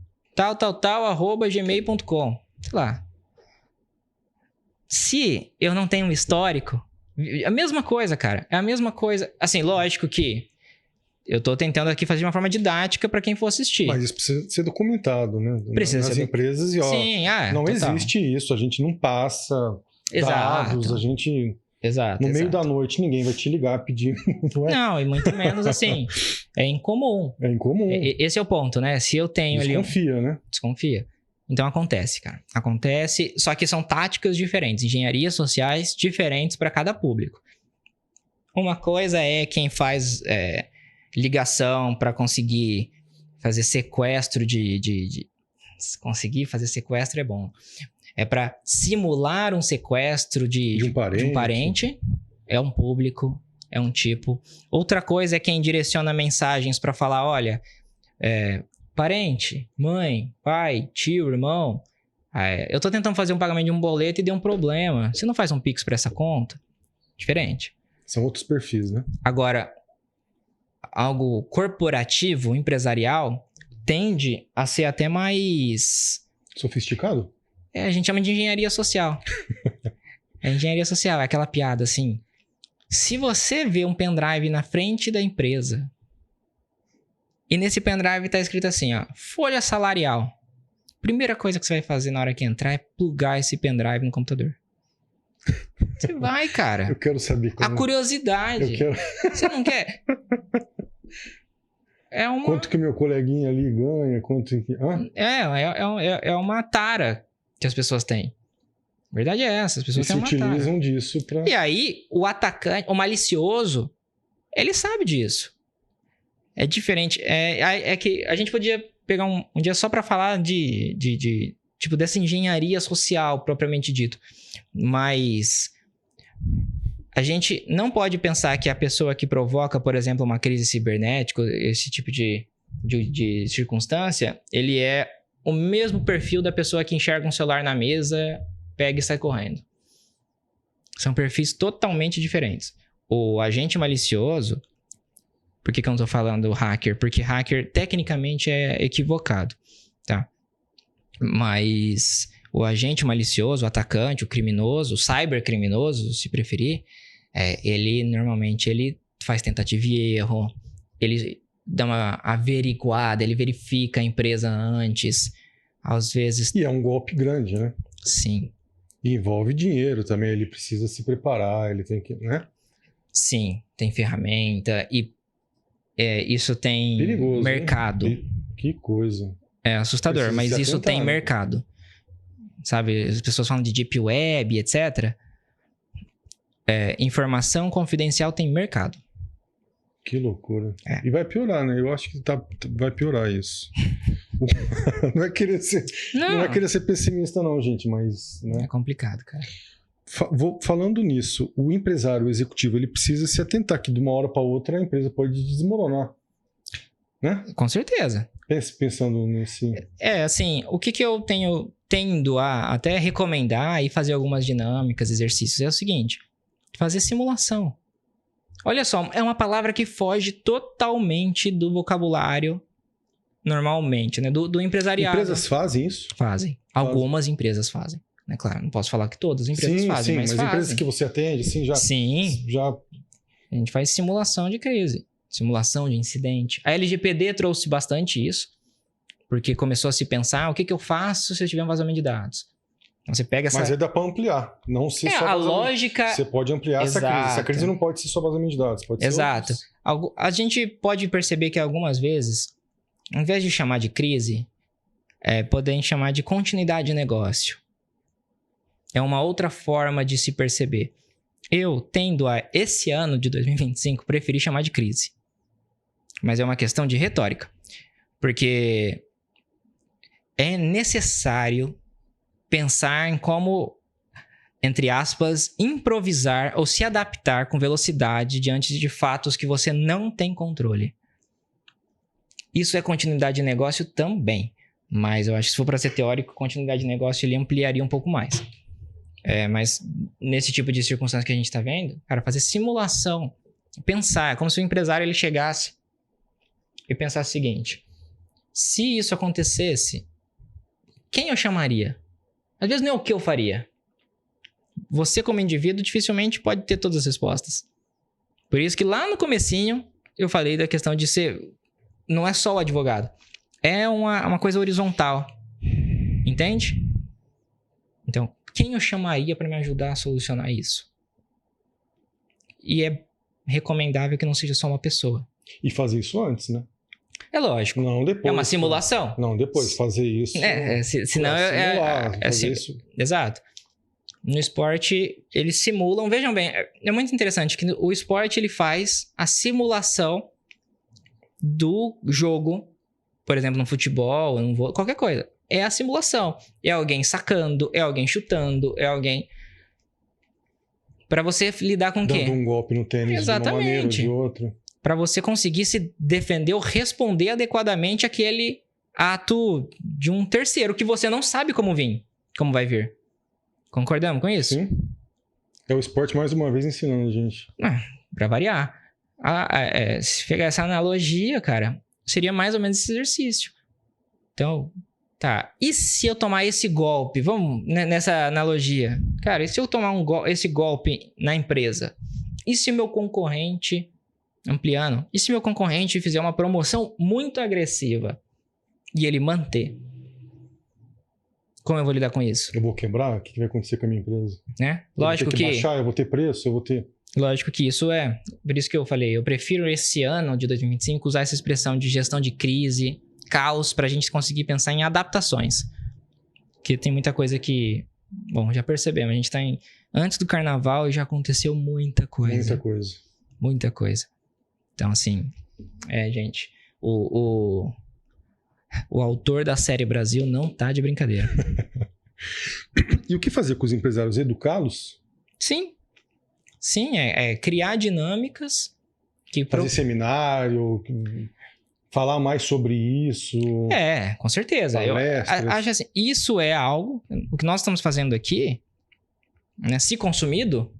@gmail.com. Sei lá. Se eu não tenho um histórico, a mesma coisa, cara. É a mesma coisa. Assim, lógico que eu tô tentando aqui fazer de uma forma didática para quem for assistir. Mas isso precisa ser documentado, né? Precisa nas ser empresas e Sim, não total. existe isso. A gente não passa Exato. dados, a gente Exato. No meio da noite, ninguém vai te ligar pedir. Não, e muito menos assim. É incomum. É incomum. Esse é o ponto, né? Se eu tenho ali. Desconfia, né? Desconfia. Então acontece, cara. Acontece, só que são táticas diferentes, engenharias sociais diferentes para cada público. Uma coisa é quem faz ligação para conseguir fazer sequestro Conseguir fazer sequestro é bom. É para simular um sequestro de um parente. É um público, é um tipo. Outra coisa é quem direciona mensagens para falar, olha, parente, mãe, pai, tio, irmão, eu tô tentando fazer um pagamento de um boleto e deu um problema. Você não faz um Pix para essa conta? Diferente. São outros perfis, né? Agora, algo corporativo, empresarial, tende a ser até mais... Sofisticado? A gente chama de engenharia social. Engenharia social, é aquela piada assim. Se você vê um pendrive na frente da empresa e nesse pendrive tá escrito assim, ó, folha salarial. Primeira coisa que você vai fazer na hora que entrar é plugar esse pendrive no computador. Você vai, cara. Eu quero saber como... A curiosidade. Eu quero... Você não quer? Quanto que meu coleguinha ali ganha? Quanto que... É uma tara que as pessoas têm. A verdade é essa, as pessoas têm uma tara. E se utilizam disso pra... E aí, o atacante, o malicioso, ele sabe disso. É diferente. É que a gente podia pegar um dia só pra falar tipo, dessa engenharia social, propriamente dito. Mas a gente não pode pensar que a pessoa que provoca, por exemplo, uma crise cibernética, esse tipo de circunstância, ele é o mesmo perfil da pessoa que enxerga um celular na mesa, pega e sai correndo. São perfis totalmente diferentes. O agente malicioso... Por que eu não tô falando hacker? Porque hacker, tecnicamente, é equivocado, tá? Mas o agente malicioso, o atacante, o criminoso, o cybercriminoso, se preferir, ele normalmente faz tentativa e erro, ele dá uma averiguada, ele verifica a empresa antes, às vezes... E é um golpe grande, né? Sim. E envolve dinheiro também, ele precisa se preparar, ele tem que, né? Sim, tem ferramenta e isso tem perigoso, mercado. Hein? Que coisa. É assustador, mas isso tem mercado. Sabe, as pessoas falam de Deep Web, etc. Informação confidencial tem mercado. Que loucura. E vai piorar, né? Eu acho que vai piorar isso. Não é querer ser pessimista não, gente, mas... Né? É complicado, cara. Falando nisso, o empresário, o executivo, ele precisa se atentar que de uma hora para outra a empresa pode desmoronar, né? Com certeza. Pensando nesse... assim, o que eu tendo a até recomendar e fazer algumas dinâmicas, exercícios, é o seguinte, fazer simulação. Olha só, é uma palavra que foge totalmente do vocabulário normalmente, né? Do empresariado. Empresas fazem isso? Fazem. Algumas empresas fazem. É claro, não posso falar que todas as empresas fazem, mas fazem. Empresas que você atende, assim, já... Sim. A gente faz simulação de crise, simulação de incidente. A LGPD trouxe bastante isso, porque começou a se pensar, o que eu faço se eu tiver um vazamento de dados? Então você pega essa... Mas aí dá para ampliar, não ser só a lógica... Você pode ampliar essa crise. Essa crise não pode ser só vazamento de dados, pode ser Exato. Outros. A gente pode perceber que algumas vezes, ao invés de chamar de crise, podem chamar de continuidade de negócio. É uma outra forma de se perceber. Eu tendo a, esse ano de 2025, preferir chamar de crise. Mas é uma questão de retórica. Porque é necessário pensar em como, entre aspas, improvisar ou se adaptar com velocidade diante de fatos que você não tem controle. Isso é continuidade de negócio também. Mas eu acho que se for para ser teórico, continuidade de negócio ele ampliaria um pouco mais. Mas nesse tipo de circunstância que a gente está vendo, cara, fazer simulação, pensar, como se o empresário ele chegasse e pensasse o seguinte: se isso acontecesse, quem eu chamaria? Às vezes não é o que eu faria. Você como indivíduo dificilmente pode ter todas as respostas. Por isso que lá no comecinho eu falei da questão de ser, não é só o advogado, é uma coisa horizontal, entende? Então, quem eu chamaria para me ajudar a solucionar isso? e é recomendável que não seja só uma pessoa. E fazer isso antes, né? É lógico. Não depois. É uma simulação. Não, depois. Fazer isso. Senão fazer isso. Exato. No esporte, eles simulam. Vejam bem, é muito interessante que o esporte ele faz a simulação do jogo, por exemplo, no futebol, qualquer coisa. É a simulação. É alguém sacando, é alguém chutando, é alguém... Para você lidar com o quê? Dando um golpe no tênis de uma maneira ou de outra. Para você conseguir se defender ou responder adequadamente àquele ato de um terceiro que você não sabe como vai vir. Concordamos com isso? Sim. É o esporte mais uma vez ensinando a gente. Para variar. Se pegar essa analogia, cara, seria mais ou menos esse exercício. Então, tá. E se eu tomar esse golpe? Vamos nessa analogia. Cara, e se eu tomar esse golpe na empresa? E se meu concorrente... Ampliando. E se meu concorrente fizer uma promoção muito agressiva e ele manter? Como eu vou lidar com isso? Eu vou quebrar? O que vai acontecer com a minha empresa? Né? Lógico que... baixar, eu vou ter preço, eu vou ter... Lógico que isso é... Por isso que eu falei, eu prefiro esse ano de 2025 usar essa expressão de gestão de crise, caos, pra gente conseguir pensar em adaptações. Porque tem muita coisa que... Bom, já percebemos, a gente tá antes do carnaval e já aconteceu muita coisa. Muita coisa. Muita coisa. Então, assim, gente, o autor da série Brasil não tá de brincadeira. E o que fazer com os empresários? Educá-los? Sim. Sim, criar dinâmicas que... Fazer seminário, falar mais sobre isso. Com certeza. Eu acho assim, isso é algo... O que nós estamos fazendo aqui, né, se consumido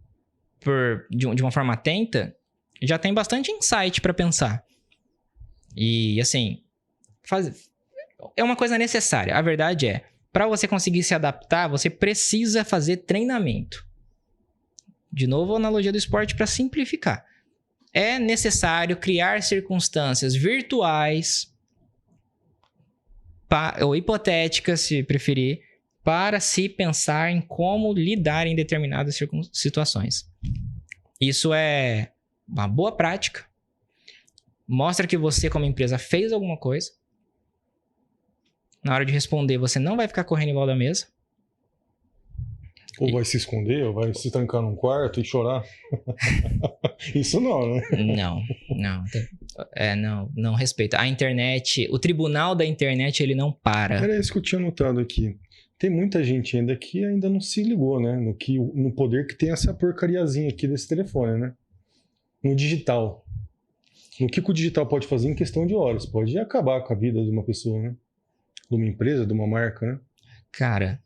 de uma forma atenta... já tem bastante insight para pensar. E, assim, é uma coisa necessária. A verdade é, para você conseguir se adaptar, você precisa fazer treinamento. De novo, a analogia do esporte para simplificar. É necessário criar circunstâncias virtuais ou hipotéticas, se preferir, para se pensar em como lidar em determinadas situações. Isso é uma boa prática. Mostra que você, como empresa, fez alguma coisa. Na hora de responder, você não vai ficar correndo em volta da mesa. Ou vai se esconder, ou vai se trancar num quarto e chorar. Isso não, né? Não respeita. A internet, o tribunal da internet, ele não para. Era isso que eu tinha notado aqui. Tem muita gente ainda que ainda não se ligou, né? No poder que tem essa porcariazinha aqui desse telefone, né? No digital. No que o digital pode fazer em questão de horas. Pode acabar com a vida de uma pessoa, né? De uma empresa, de uma marca, né? Cara,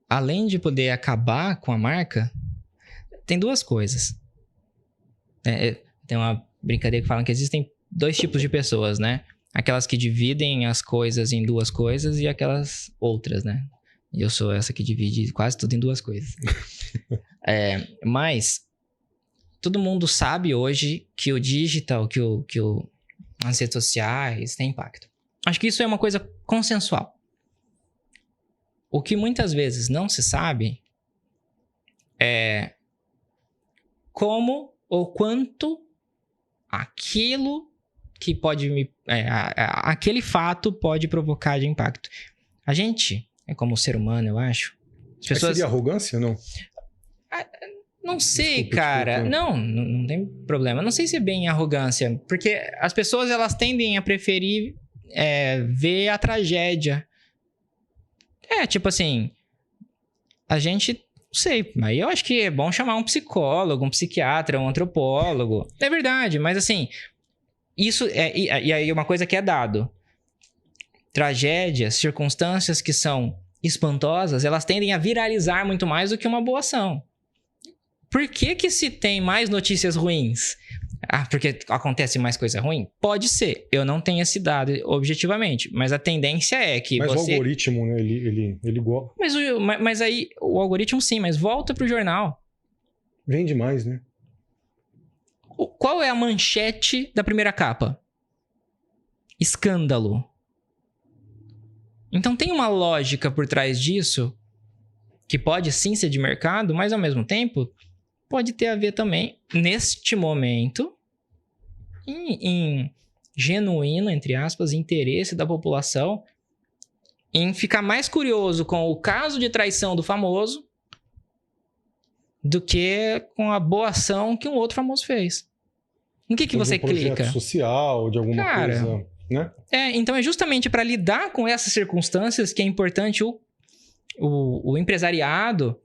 além de poder acabar com a marca, tem duas coisas. Tem uma brincadeira que falam que existem 2 tipos de pessoas, né? Aquelas que dividem as coisas em 2 coisas e aquelas outras, né? E eu sou essa que divide quase tudo em 2 coisas. Mas... todo mundo sabe hoje que o digital, que as redes sociais têm impacto. Acho que isso é uma coisa consensual. O que muitas vezes não se sabe é como ou quanto aquilo que pode aquele fato pode provocar de impacto. A gente, como ser humano, eu acho... As pessoas... seria arrogância, não? Não sei, cara. Não tem problema. Não sei se é bem arrogância. Porque as pessoas, elas tendem a preferir ver a tragédia. Tipo assim... A gente... Não sei. Mas eu acho que é bom chamar um psicólogo, um psiquiatra, um antropólogo. É verdade. Mas assim... Isso e aí uma coisa que é dado. Tragédias, circunstâncias que são espantosas, elas tendem a viralizar muito mais do que uma boa ação. Por que se tem mais notícias ruins? Porque acontece mais coisa ruim? Pode ser. Eu não tenho esse dado objetivamente. Mas a tendência é que o algoritmo, né? Ele gosta. Mas aí, o algoritmo sim, mas volta pro jornal. Vende mais, né? Qual é a manchete da primeira capa? Escândalo. Então tem uma lógica por trás disso, que pode sim ser de mercado, mas ao mesmo tempo... pode ter a ver também, neste momento, em genuíno, entre aspas, interesse da população em ficar mais curioso com o caso de traição do famoso do que com a boa ação que um outro famoso fez. No que você clica? De um projeto social, de alguma coisa, né? Então é justamente para lidar com essas circunstâncias que é importante o empresariado,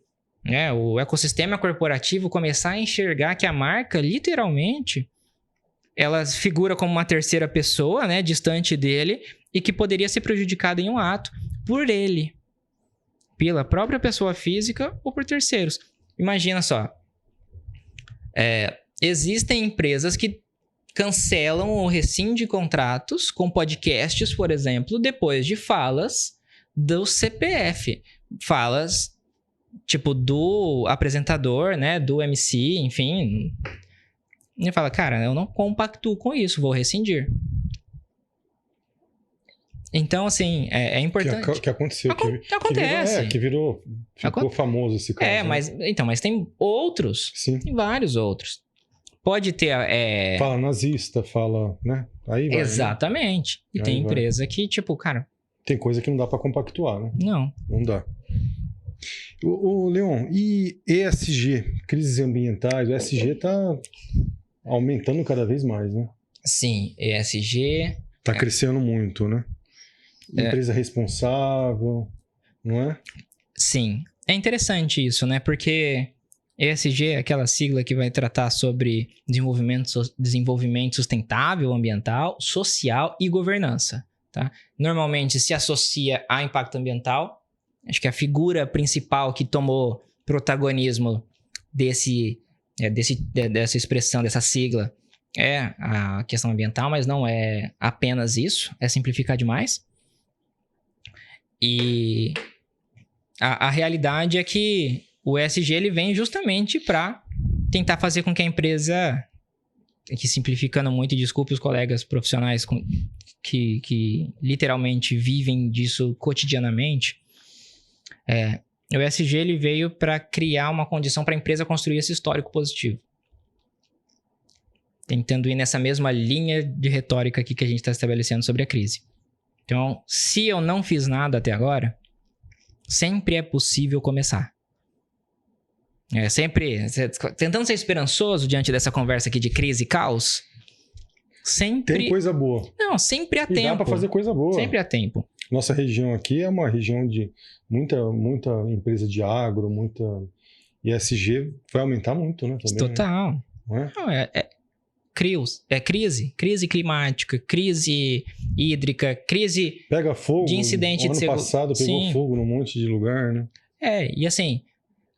né, o ecossistema corporativo começar a enxergar que a marca, literalmente, ela figura como uma terceira pessoa, né, distante dele, e que poderia ser prejudicada em um ato por ele, pela própria pessoa física ou por terceiros. Imagina só, existem empresas que cancelam ou rescindem contratos com podcasts, por exemplo, depois de falas do CPF. Falas, tipo, do apresentador, né, do MC, enfim. E fala, cara, eu não compactuo com isso, vou rescindir. Então, assim, é importante. Que aconteceu. Acontece. Ficou famoso esse caso. Mas tem outros. Sim. Tem vários outros. Pode ter... Fala nazista, fala, né? Aí vai, exatamente. Né? E tem empresa que, tipo, cara... Tem coisa que não dá pra compactuar, né? Não dá. O Leon, e ESG, crises ambientais, o ESG tá aumentando cada vez mais, né? Sim, ESG... Tá crescendo muito, né? Empresa responsável, não é? Sim. É interessante isso, né? Porque ESG é aquela sigla que vai tratar sobre desenvolvimento sustentável, ambiental, social e governança, tá? Normalmente se associa a impacto ambiental. Acho que a figura principal que tomou protagonismo dessa expressão, dessa sigla, é a questão ambiental, mas não é apenas isso. É simplificar demais. E a realidade é que o ESG ele vem justamente para tentar fazer com que a empresa, que simplificando muito, e desculpe os colegas profissionais que literalmente vivem disso cotidianamente, o ESG ele veio para criar uma condição para a empresa construir esse histórico positivo. Tentando ir nessa mesma linha de retórica aqui que a gente está estabelecendo sobre a crise. Então, se eu não fiz nada até agora, sempre é possível começar. Tentando ser esperançoso diante dessa conversa aqui de crise e caos, sempre... Tem coisa boa. Não, sempre há tempo. Dá para fazer coisa boa. Sempre há tempo. Nossa região aqui é uma região de muita empresa de agro, muita ESG vai aumentar muito, né? Também, total. Né? Não, crise climática, crise hídrica, crise pega fogo, de incidente de segurança. Ano passado pegou fogo num monte de lugar, né? E assim,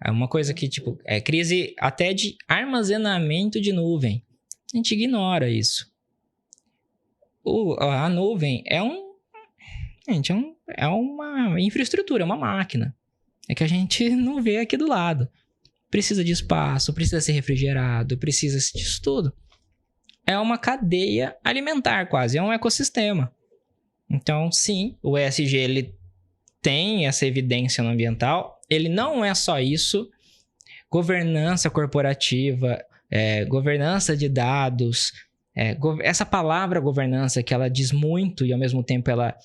é uma coisa que, tipo, é crise até de armazenamento de nuvem. A gente ignora isso. A nuvem é uma infraestrutura, é uma máquina. É que a gente não vê aqui do lado. Precisa de espaço, precisa ser refrigerado, precisa disso tudo. É uma cadeia alimentar quase, é um ecossistema. Então, sim, o ESG ele tem essa evidência no ambiental. Ele não é só isso. Governança corporativa, governança de dados. Essa palavra governança que ela diz muito e ao mesmo tempo ela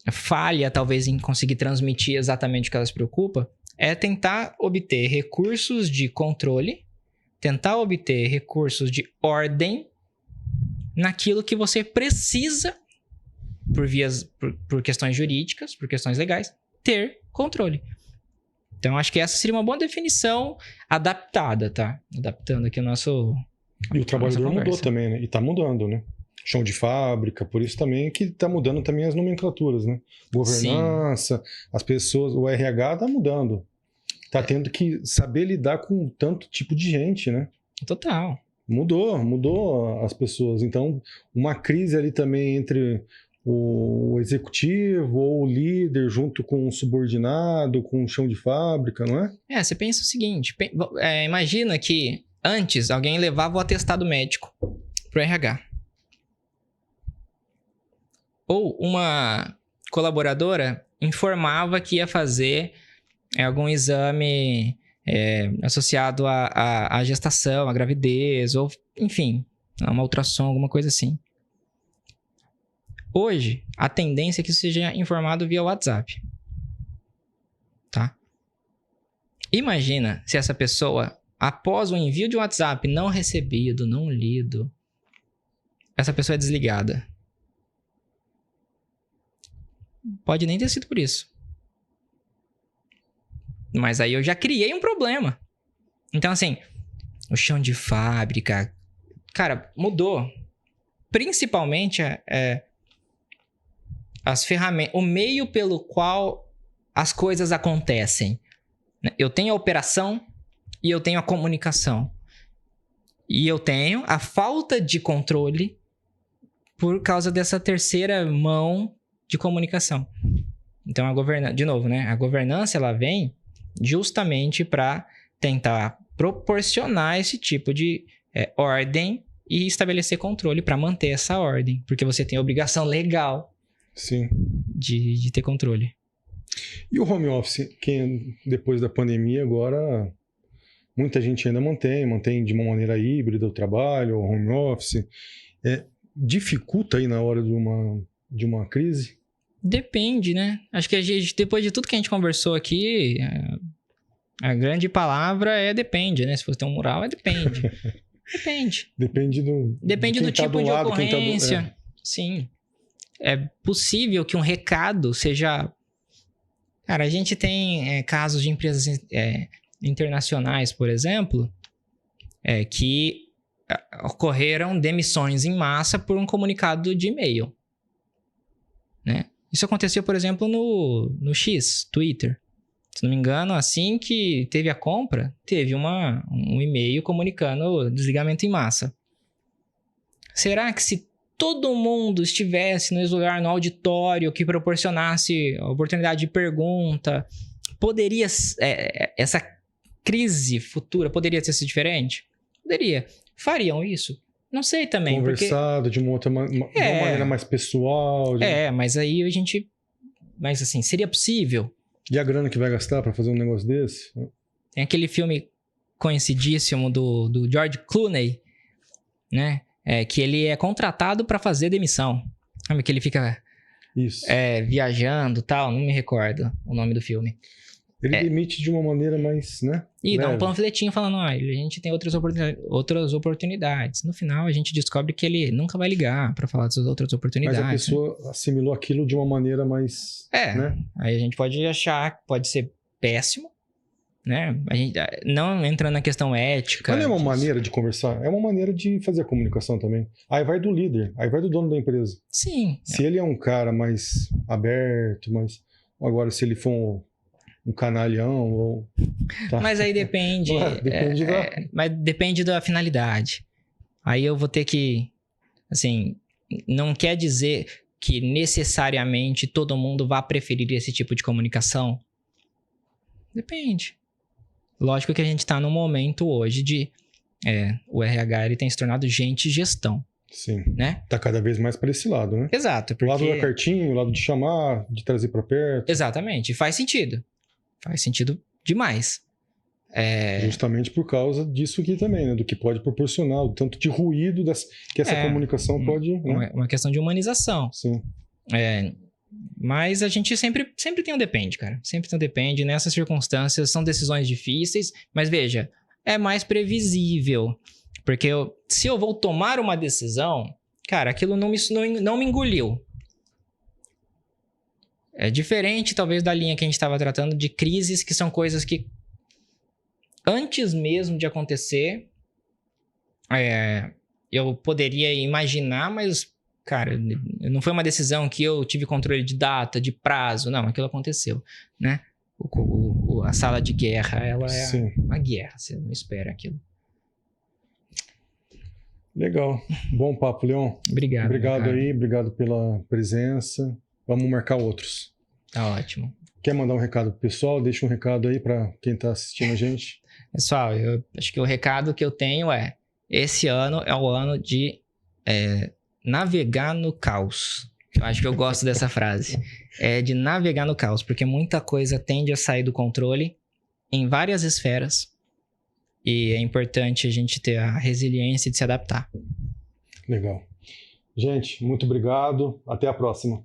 falha talvez em conseguir transmitir exatamente o que ela se preocupa, é tentar obter recursos de controle, tentar obter recursos de ordem naquilo que você precisa, por questões jurídicas, por questões legais, ter controle. Então, acho que essa seria uma boa definição adaptada, tá? Adaptando aqui o nosso... E o trabalhador mudou também, né? E tá mudando, né? Chão de fábrica, por isso também que tá mudando também as nomenclaturas, né? Governança, as pessoas, o RH tá mudando. Tá tendo que saber lidar com tanto tipo de gente, né? Total. Mudou as pessoas. Então, uma crise ali também entre o executivo ou o líder junto com o subordinado, com o chão de fábrica, não é? Você pensa o seguinte, imagina que antes alguém levava o atestado médico pro RH. Ou uma colaboradora informava que ia fazer algum exame associado à gestação, à gravidez, ou, enfim, a uma ultrassom, alguma coisa assim. Hoje, a tendência é que isso seja informado via WhatsApp. Tá? Imagina se essa pessoa, após o envio de um WhatsApp não recebido, não lido, essa pessoa é desligada. Pode nem ter sido por isso. Mas aí eu já criei um problema. Então, assim, o chão de fábrica, cara, mudou. Principalmente as ferramentas, o meio pelo qual as coisas acontecem. Eu tenho a operação e eu tenho a comunicação. E eu tenho a falta de controle por causa dessa terceira mão de comunicação. Então, de novo, né? A governança, ela vem justamente para tentar proporcionar esse tipo de ordem e estabelecer controle para manter essa ordem. Porque você tem a obrigação legal Sim. de ter controle. E o home office, que depois da pandemia agora muita gente ainda mantém de uma maneira híbrida o trabalho, o home office. Dificulta aí na hora de uma crise? Depende, né? Acho que a gente, depois de tudo que a gente conversou aqui, a grande palavra é depende, né? Se fosse ter um mural, depende. Depende. Depende do tipo de ocorrência. Sim. É possível que um recado seja... Cara, a gente tem casos de empresas internacionais, por exemplo, que ocorreram demissões em massa por um comunicado de e-mail. Né? Isso aconteceu, por exemplo, no X, Twitter. Se não me engano, assim que teve a compra, teve um e-mail comunicando desligamento em massa. Será que se todo mundo estivesse no lugar, no auditório, que proporcionasse a oportunidade de pergunta, poderia... essa crise futura poderia ter sido diferente? Poderia. Fariam isso? Não sei também. Conversado de uma maneira mais pessoal. Mas aí a gente... Mas assim, seria possível? E a grana que vai gastar para fazer um negócio desse? Tem aquele filme conhecidíssimo do George Clooney, né? Que ele é contratado para fazer demissão. Sabe que ele fica viajando e tal? Não me recordo o nome do filme. Ele demite de uma maneira mais, né? E dá um panfletinho falando, a gente tem outras oportunidades. No final, a gente descobre que ele nunca vai ligar para falar dessas outras oportunidades. Mas a pessoa assimilou aquilo de uma maneira mais... né? Aí a gente pode achar que pode ser péssimo, né? A gente não entrando na questão ética. Mas não é uma maneira de conversar, é uma maneira de fazer a comunicação também. Aí vai do líder, aí vai do dono da empresa. Sim. Se ele é um cara mais aberto, agora se ele for um canalhão ou... Tá. Mas aí depende. Mas depende da finalidade. Aí eu vou ter que... Assim, não quer dizer que necessariamente todo mundo vá preferir esse tipo de comunicação. Depende. Lógico que a gente está num momento hoje de... o RH ele tem se tornado gente gestão. Sim. Né? Tá cada vez mais para esse lado, né? Exato. Porque... O lado da cartinha, o lado de chamar, de trazer para perto. Exatamente. Faz sentido. Faz sentido demais. Justamente por causa disso aqui também, né? Do que pode proporcionar, o tanto de ruído que essa comunicação pode... Né? Uma questão de humanização. Sim. Mas a gente sempre tem um depende, cara. Sempre tem um depende. Nessas circunstâncias, são decisões difíceis. Mas veja, é mais previsível. Porque se eu vou tomar uma decisão, cara, aquilo não me engoliu. É diferente, talvez, da linha que a gente estava tratando de crises, que são coisas que, antes mesmo de acontecer, eu poderia imaginar, mas, cara, não foi uma decisão que eu tive controle de data, de prazo. Não, aquilo aconteceu, né? A sala de guerra, ela é uma guerra, você não espera aquilo. Legal. Bom papo, Leon. Obrigado. Obrigado aí, obrigado pela presença. Vamos marcar outros. Tá ótimo. Quer mandar um recado pro pessoal? Deixa um recado aí para quem tá assistindo a gente. Pessoal, eu acho que o recado que eu tenho esse ano é o ano de navegar no caos. Eu acho que eu gosto dessa frase. De navegar no caos, porque muita coisa tende a sair do controle em várias esferas e é importante a gente ter a resiliência de se adaptar. Legal. Gente, muito obrigado. Até a próxima.